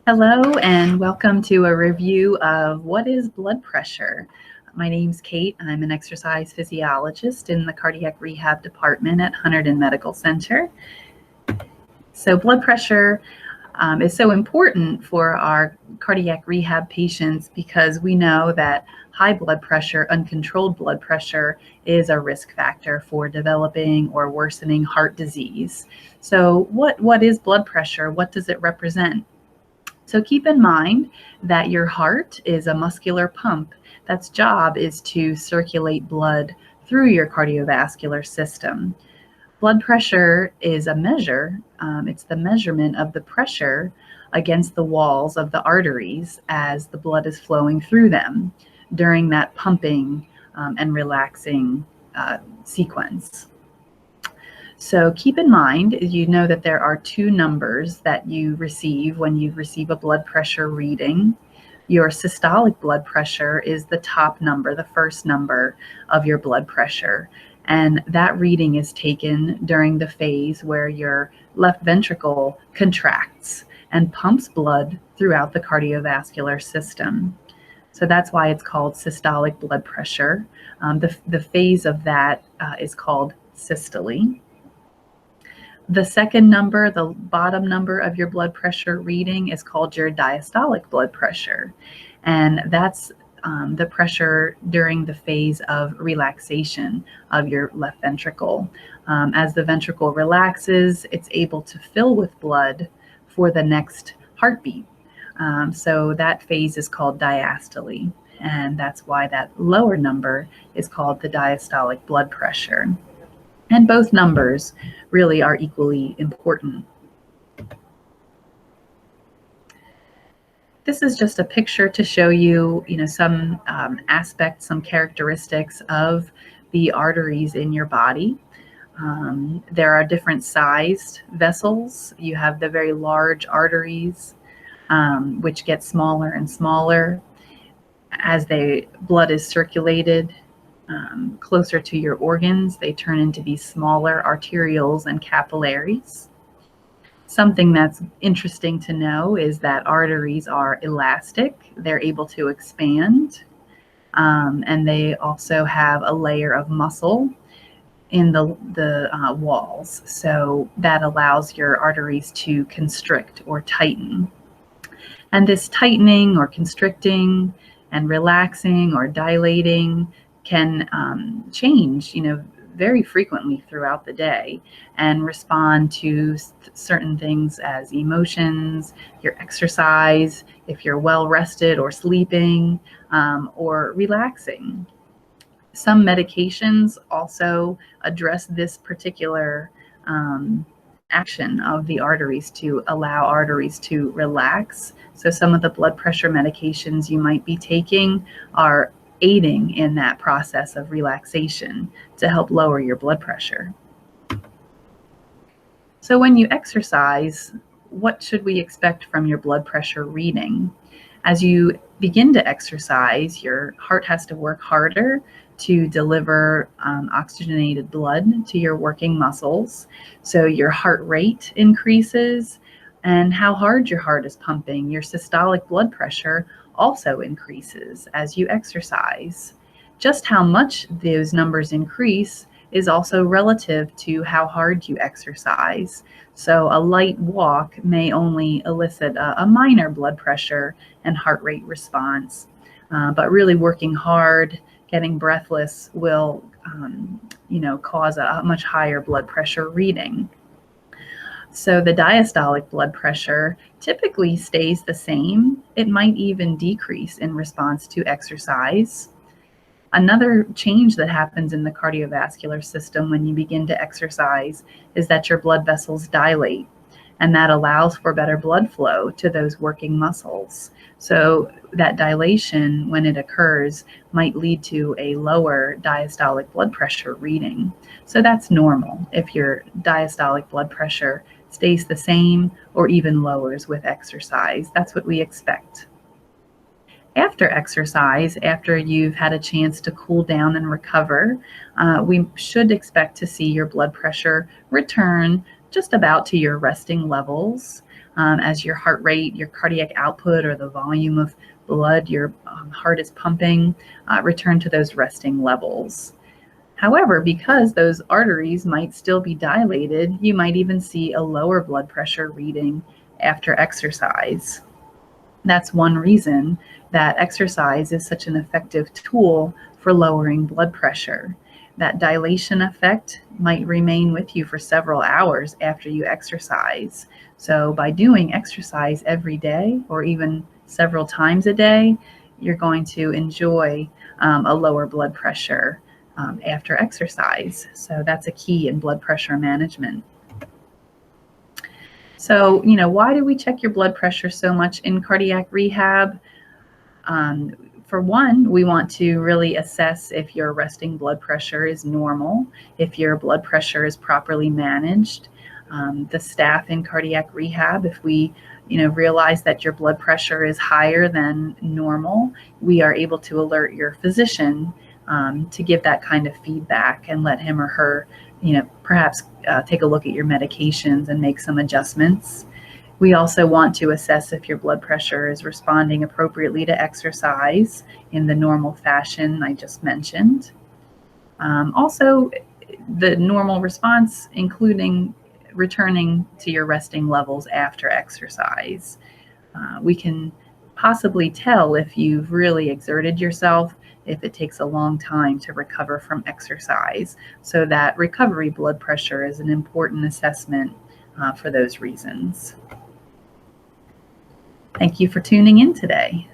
Hello and welcome to a review of what is blood pressure. My name's Kate. I'm an exercise physiologist in the cardiac rehab department at Hunterdon Medical Center. So blood pressure is so important for our cardiac rehab patients because we know that high blood pressure, uncontrolled blood pressure, is a risk factor for developing or worsening heart disease. So what is blood pressure? What does it represent? So keep in mind that your heart is a muscular pump that's job is to circulate blood through your cardiovascular system. Blood pressure is a measure, it's the measurement of the pressure against the walls of the arteries as the blood is flowing through them during that pumping and relaxing sequence. So keep in mind, you know that there are two numbers that you receive when you receive a blood pressure reading. Your systolic blood pressure is the top number, the first number of your blood pressure. And that reading is taken during the phase where your left ventricle contracts and pumps blood throughout the cardiovascular system. So that's why it's called systolic blood pressure. The phase of that is called systole. The second number, the bottom number of your blood pressure reading, is called your diastolic blood pressure. And that's the pressure during the phase of relaxation of your left ventricle. As the ventricle relaxes, it's able to fill with blood for the next heartbeat. So that phase is called diastole. And that's why that lower number is called the diastolic blood pressure. And both numbers really are equally important. This is just a picture to show you, some aspects, some characteristics of the arteries in your body. There are different sized vessels. You have the very large arteries, which get smaller and smaller as the blood is circulated. Closer to your organs, they turn into these smaller arterioles and capillaries. Something that's interesting to know is that arteries are elastic. They're able to expand, and they also have a layer of muscle in the walls. So that allows your arteries to constrict or tighten. And this tightening or constricting and relaxing or dilating can change, very frequently throughout the day and respond to certain things as emotions, your exercise, if you're well rested or sleeping, or relaxing. Some medications also address this particular action of the arteries to allow arteries to relax. So some of the blood pressure medications you might be taking are aiding in that process of relaxation to help lower your blood pressure. So when you exercise, what should we expect from your blood pressure reading? As you begin to exercise, your heart has to work harder to deliver oxygenated blood to your working muscles. So your heart rate increases, and how hard your heart is pumping, your systolic blood pressure also increases as you exercise. Just how much those numbers increase is also relative to how hard you exercise. So a light walk may only elicit a minor blood pressure and heart rate response, but really working hard, getting breathless will cause a much higher blood pressure reading. So the diastolic blood pressure typically stays the same. It might even decrease in response to exercise. Another change that happens in the cardiovascular system when you begin to exercise is that your blood vessels dilate, and that allows for better blood flow to those working muscles. So that dilation, when it occurs, might lead to a lower diastolic blood pressure reading. So that's normal if your diastolic blood pressure stays the same or even lowers with exercise. That's what we expect. After exercise, after you've had a chance to cool down and recover, we should expect to see your blood pressure return just about to your resting levels. as your heart rate, your cardiac output, or the volume of blood your heart is pumping return to those resting levels. However, because those arteries might still be dilated, you might even see a lower blood pressure reading after exercise. That's one reason that exercise is such an effective tool for lowering blood pressure. That dilation effect might remain with you for several hours after you exercise. So by doing exercise every day or even several times a day, you're going to enjoy a lower blood pressure after exercise. So that's a key in blood pressure management. So, why do we check your blood pressure so much in cardiac rehab? For one, we want to really assess if your resting blood pressure is normal, if your blood pressure is properly managed. The staff in cardiac rehab, if we realize that your blood pressure is higher than normal, we are able to alert your physician to give that kind of feedback and let him or her perhaps take a look at your medications and make some adjustments. We also want to assess if your blood pressure is responding appropriately to exercise in the normal fashion I just mentioned. Also, the normal response, including returning to your resting levels after exercise. We can possibly tell if you've really exerted yourself, if it takes a long time to recover from exercise. So that recovery blood pressure is an important assessment for those reasons. Thank you for tuning in today.